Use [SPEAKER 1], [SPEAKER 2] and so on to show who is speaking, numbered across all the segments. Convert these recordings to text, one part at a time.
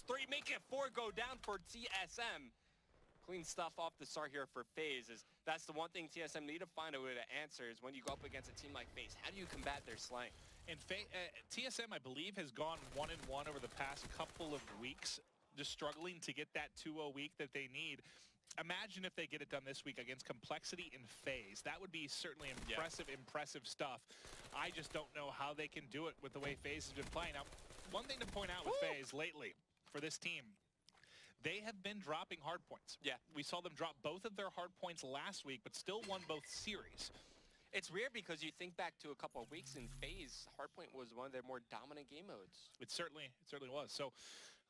[SPEAKER 1] That's 3, make it 4 go down for TSM. Clean stuff off the start here for FaZe. That's the one thing TSM need to find a way to answer is when you go up against a team like FaZe, how do you combat their slang?
[SPEAKER 2] And TSM, I believe, has gone 1-1 over the past couple of weeks, just struggling to get that 2-0 week that they need. Imagine if they get it done this week against Complexity and FaZe. That would be certainly impressive stuff. I just don't know how they can do it with the way FaZe has been playing. Now, one thing to point out with FaZe lately for this team, they have been dropping hard points. Yeah. We saw them drop both of their hard points last week, but still won both series.
[SPEAKER 1] It's weird because you think back to a couple of weeks in FaZe, hardpoint was one of their more dominant game modes.
[SPEAKER 2] It certainly was. So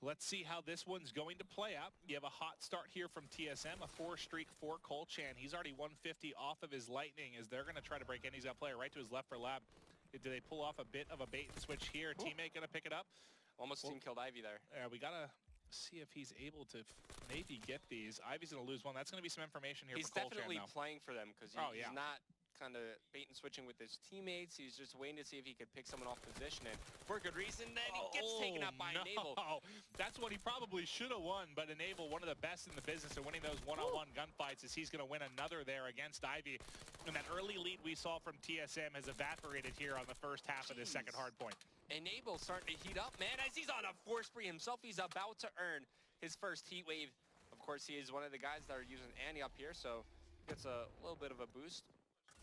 [SPEAKER 2] let's see how this one's going to play out. You have a hot start here from TSM, a 4 streak for Colchan. He's already 150 off of his Lightning as they're going to try to break in. He's got a player right to his left for Lab. Do they pull off a bit of a bait and switch here? Teammate going to pick it up.
[SPEAKER 1] Almost team killed Ivy there.
[SPEAKER 2] We got to see if he's able to maybe get these. Ivy's going to lose one. That's going to be some information here for Colchan now.
[SPEAKER 1] He's definitely playing for them because he's not kind of bait and switching with his teammates. He's just waiting to see if he could pick someone off position, and for good reason, then he gets taken up by Enable.
[SPEAKER 2] That's what he probably should have won, but Enable, one of the best in the business at winning those one-on-one gunfights, is he's going to win another there against Ivy. And that early lead we saw from TSM has evaporated here on the first half of the second hard point.
[SPEAKER 1] Enable starting to heat up, man, as he's on a force spree himself. He's about to earn his first heat wave. Of course, he is one of the guys that are using Annie up here, so gets a little bit of a boost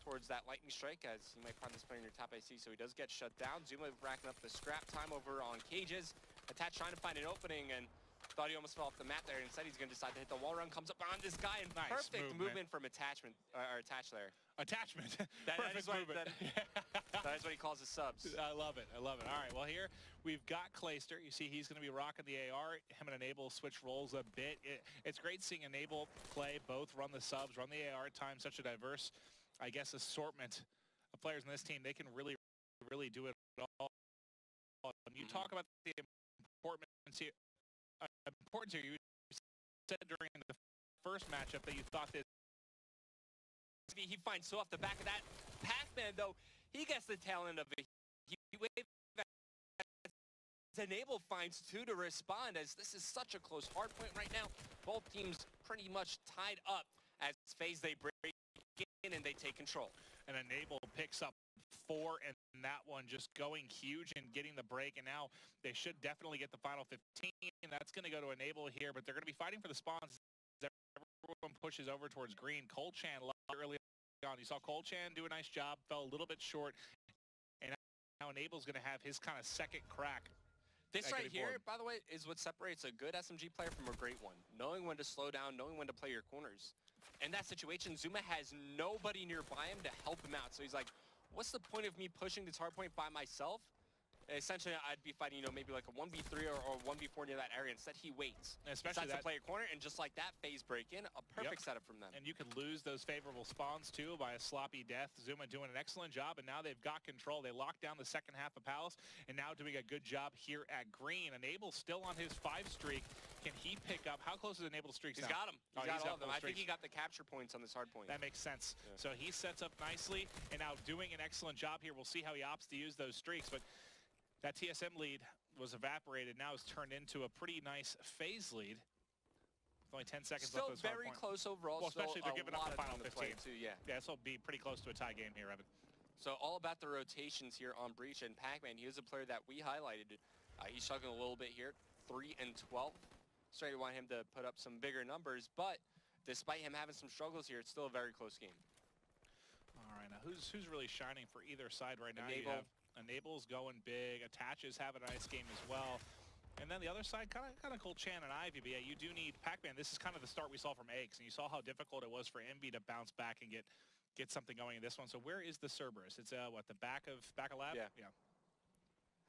[SPEAKER 1] towards that lightning strike, as you might find this player in your top IC, so he does get shut down. Zuma racking up the scrap time over on Cages. Attach trying to find an opening, and thought he almost fell off the mat there. Instead, he's going to decide to hit the wall run. Comes up on this guy, and perfect movement from Attachment, or Attach there.
[SPEAKER 2] Attachment.
[SPEAKER 1] That is what he calls his subs.
[SPEAKER 2] I love it. I love it. All right, well, here we've got Clayster. You see he's going to be rocking the AR. Him and Enable switch roles a bit. It's great seeing Enable play both, run the subs, run the AR time, such a diverse, I guess, assortment of players in this team. They can really do it all. When you talk about the importance here, you said during the first matchup that you thought this.
[SPEAKER 1] He finds so off the back of that. Pac-Man, though, he gets the tail end of it. Enable finds 2 to respond, as this is such a close hard point right now. Both teams pretty much tied up as FaZe they break in and they take control.
[SPEAKER 2] And Enable picks up 4, and that one just going huge and getting the break, and now they should definitely get the final 15. That's going to go to Enable here, but they're going to be fighting for the spawns. Everyone pushes over towards green. Colchan early on. You saw Colchan do a nice job, fell a little bit short, and now Enable's going to have his kind of second crack.
[SPEAKER 1] This right here, by the way, is what separates a good SMG player from a great one. Knowing when to slow down, knowing when to play your corners. In that situation, Zuma has nobody nearby him to help him out. So he's like, what's the point of me pushing this hard point by myself? Essentially, I'd be fighting, maybe like a 1v3 or 1v4 near that area. Instead, he waits.
[SPEAKER 2] And especially
[SPEAKER 1] decides to play a corner, and just like that, FaZe break in. A perfect setup from them.
[SPEAKER 2] And you could lose those favorable spawns, too, by a sloppy death. Zuma doing an excellent job, and now they've got control. They locked down the second half of Palace, and now doing a good job here at green. Enable still on his 5 streak. Can he pick up? How close is Enable's streaks now?
[SPEAKER 1] He's got him. He's got all of them. I think he got the capture points on this hard point.
[SPEAKER 2] That makes sense. Yeah. So he sets up nicely, and now doing an excellent job here. We'll see how he opts to use those streaks, but that TSM lead was evaporated. Now it's turned into a pretty nice FaZe lead. With only 10 seconds left.
[SPEAKER 1] Still very close overall.
[SPEAKER 2] Well, especially they're giving up the final 15.
[SPEAKER 1] Too, yeah,
[SPEAKER 2] this will be pretty close to a tie game here, Evan.
[SPEAKER 1] So all about the rotations here on Breach, and Pac-Man, he is a player that we highlighted. He's struggling a little bit here, 3 and 12. Straight want him to put up some bigger numbers, but despite him having some struggles here, it's still a very close game.
[SPEAKER 2] All right, now who's really shining for either side right now?
[SPEAKER 1] Enable.
[SPEAKER 2] You have Enable's going big. Attaches have a nice game as well. And then the other side, kind of Colchan and Ivy. But yeah, you do need Pac-Man. This is kind of the start we saw from Eggs, and you saw how difficult it was for Envy to bounce back and get something going in this one. So where is the Cerberus? It's what, the back of Lab?
[SPEAKER 1] Yeah.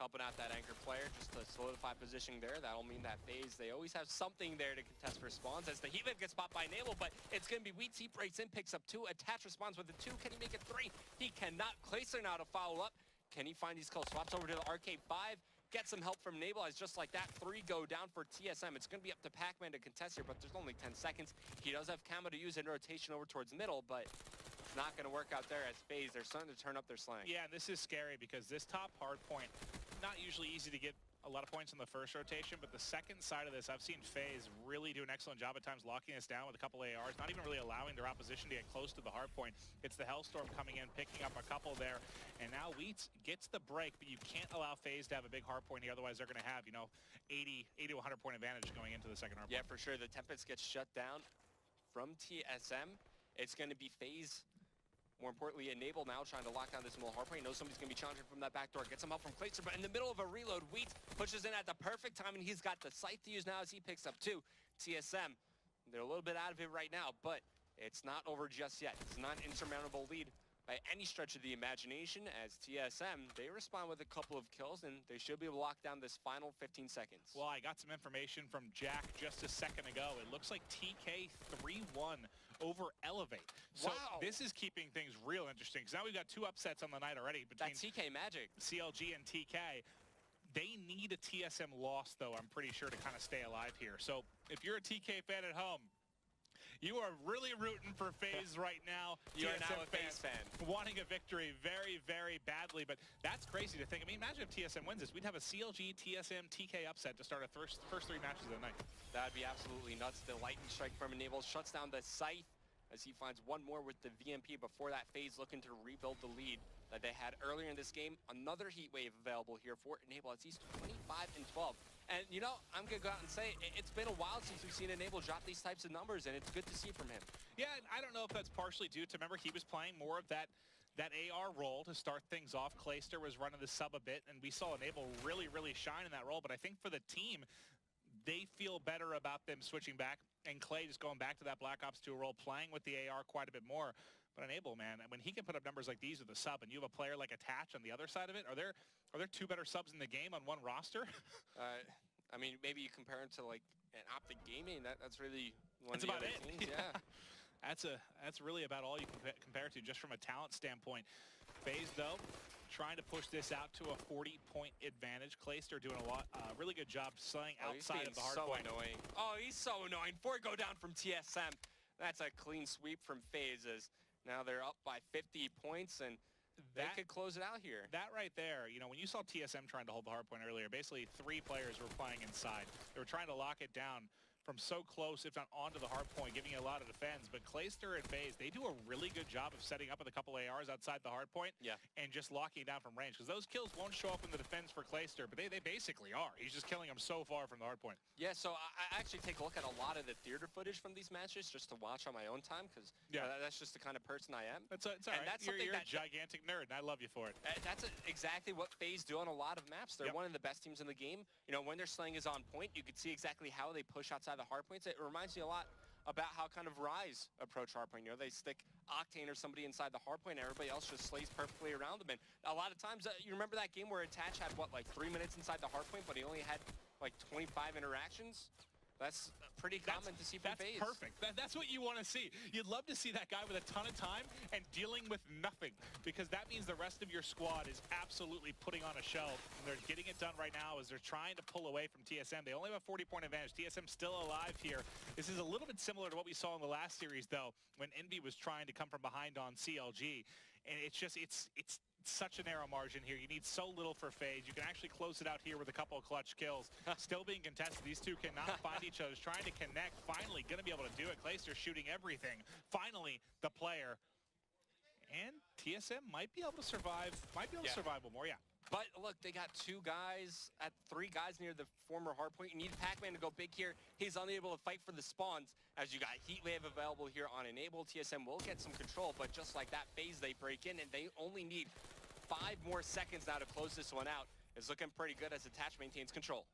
[SPEAKER 1] Helping out that anchor player just to solidify positioning there. That'll mean that FaZe, they always have something there to contest for spawns, as the heat wave gets popped by Enable, but it's going to be Wheats. He breaks in, picks up 2. Attach responds with the 2. Can he make it 3? He cannot. Clayster now to follow up. Can he find these kills? Swaps over to the Arcade 5. Get some help from Enable, as just like that, 3 go down for TSM. It's going to be up to Pac-Man to contest here, but there's only 10 seconds. He does have camo to use in rotation over towards middle, but it's not going to work out there as FaZe. They're starting to turn up their slang.
[SPEAKER 2] Yeah, and this is scary because this top hard point, not usually easy to get a lot of points in the first rotation, but the second side of this, I've seen FaZe really do an excellent job at times locking us down with a couple ARs, not even really allowing their opposition to get close to the hard point. It's the Hellstorm coming in, picking up a couple there, and now Wheats gets the break, but you can't allow FaZe to have a big hard point here, otherwise they're going to have, 80 to 100 point advantage going into the second hard point.
[SPEAKER 1] Yeah, for sure. The Tempest gets shut down from TSM. It's going to be FaZe. More importantly, Enable now trying to lock down this middle hardpoint. Knows somebody's going to be challenging from that back door. Gets some help from Clayster, but in the middle of a reload, Wheat pushes in at the perfect time, and he's got the scythe to use now as he picks up two. TSM, they're a little bit out of it right now, but it's not over just yet. It's not an insurmountable lead by any stretch of the imagination, as TSM, they respond with a couple of kills, and they should be able to lock down this final 15 seconds.
[SPEAKER 2] Well, I got some information from Jack just a second ago. It looks like TK 3-1 over Elevate. So
[SPEAKER 1] wow.
[SPEAKER 2] This is keeping things real interesting, because now we've got two upsets on the night already between
[SPEAKER 1] that TK magic.
[SPEAKER 2] CLG and TK. They need a TSM loss, though, I'm pretty sure, to kind of stay alive here. So if you're a TK fan at home, you are really rooting for FaZe right now.
[SPEAKER 1] You are now a FaZe fan.
[SPEAKER 2] Wanting a victory very, very badly, but that's crazy to think. I mean, imagine if TSM wins this. We'd have a CLG, TSM, TK upset to start our first three matches of the night.
[SPEAKER 1] That'd be absolutely nuts. The lightning strike from Enable shuts down the scythe as he finds one more with the VMP before that FaZe looking to rebuild the lead that they had earlier in this game. Another heat wave available here for Enable as he's 25-12. And, I'm going to go out and say it's been a while since we've seen Enable drop these types of numbers, and it's good to see from him. Yeah,
[SPEAKER 2] and I don't know if that's partially due to, remember, he was playing more of that AR role to start things off. Clayster was running the sub a bit, and we saw Enable really, really shine in that role. But I think for the team, they feel better about them switching back, and Clay just going back to that Black Ops 2 role, playing with the AR quite a bit more. But Enable, man, when he can put up numbers like these with a sub, and you have a player like Attach on the other side of it, are there two better subs in the game on one roster?
[SPEAKER 1] I mean, maybe you compare him to like an Optic Gaming. That's really one
[SPEAKER 2] that's
[SPEAKER 1] of the
[SPEAKER 2] about
[SPEAKER 1] other
[SPEAKER 2] it.
[SPEAKER 1] teams. Yeah.
[SPEAKER 2] That's really about all you can compare to just from a talent standpoint. FaZe, though, trying to push this out to a 40-point advantage. Clayster doing a really good job slaying outside of the hard point.
[SPEAKER 1] Annoying. Oh, he's so annoying. 4 go down from TSM. That's a clean sweep from FaZe. Now they're up by 50 points, and they could close it out here.
[SPEAKER 2] That right there, when you saw TSM trying to hold the hard point earlier, basically 3 players were playing inside. They were trying to lock it down from so close, if not onto the hard point, giving you a lot of defense. But Clayster and FaZe, they do a really good job of setting up with a couple ARs outside the hard point and just locking down from range. Because those kills won't show up in the defense for Clayster, but they basically are. He's just killing them so far from the hard point.
[SPEAKER 1] Yeah, so I actually take a look at a lot of the theater footage from these matches just to watch on my own time, because that's just the kind of person I am.
[SPEAKER 2] It's all right. That's you're a gigantic nerd, and I love you for it.
[SPEAKER 1] That's exactly what FaZe do on a lot of maps. They're one of the best teams in the game. When their slaying is on point, you can see exactly how they push outside the hard points. It reminds me a lot about how kind of Rise approach hardpoint. They stick Octane or somebody inside the hardpoint, and everybody else just slays perfectly around them. And a lot of times, you remember that game where Attach had, like 3 minutes inside the hardpoint, but he only had, like 25 interactions? That's pretty common to see from FaZe.
[SPEAKER 2] That's perfect. That's what you want to see. You'd love to see that guy with a ton of time and dealing with nothing, because that means the rest of your squad is absolutely putting on a show. And they're getting it done right now as they're trying to pull away from TSM. They only have a 40-point advantage. TSM still alive here. This is a little bit similar to what we saw in the last series, though, when Envy was trying to come from behind on CLG. And it's such a narrow margin here. You need so little for FaZe. You can actually close it out here with a couple of clutch kills. Still being contested. These two cannot find each other. Trying to connect. Finally going to be able to do it. Clayster shooting everything. Finally, the player. And TSM might be able to survive. Might be able to survive one more,
[SPEAKER 1] But look, they got 3 guys near the former hardpoint. You need Pac-Man to go big here. He's unable to fight for the spawns, as you got Heat Wave available here on Enable. TSM will get some control, but just like that, FaZe, they break in, and they only need 5 more seconds now to close this one out. It's looking pretty good as Attach maintains control.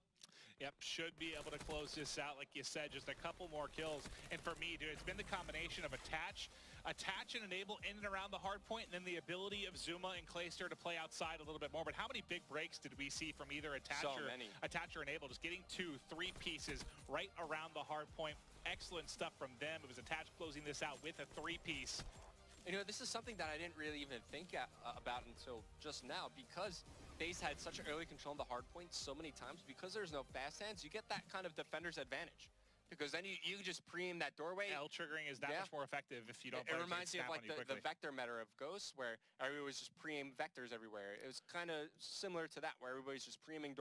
[SPEAKER 2] Yep, should be able to close this out, like you said, just a couple more kills. And for me, dude, it's been the combination of Attach and Enable in and around the hard point, and then the ability of Zuma and Clayster to play outside a little bit more. But how many big breaks did we see from either Attach or Enable? Just getting 2, 3 pieces right around the hard point. Excellent stuff from them. It was Attach closing this out with a 3-piece.
[SPEAKER 1] This is something that I didn't really even think about until just now, because FaZe had such early control on the hard point so many times. Because there's no fast hands, you get that kind of defender's advantage. Because then you just pre-aim that doorway.
[SPEAKER 2] L triggering is that much more effective if you don't.
[SPEAKER 1] It reminds me of like the vector meta of Ghosts, where everybody was just pre-aim vectors everywhere. It was kind of similar to that, where everybody's just pre-aiming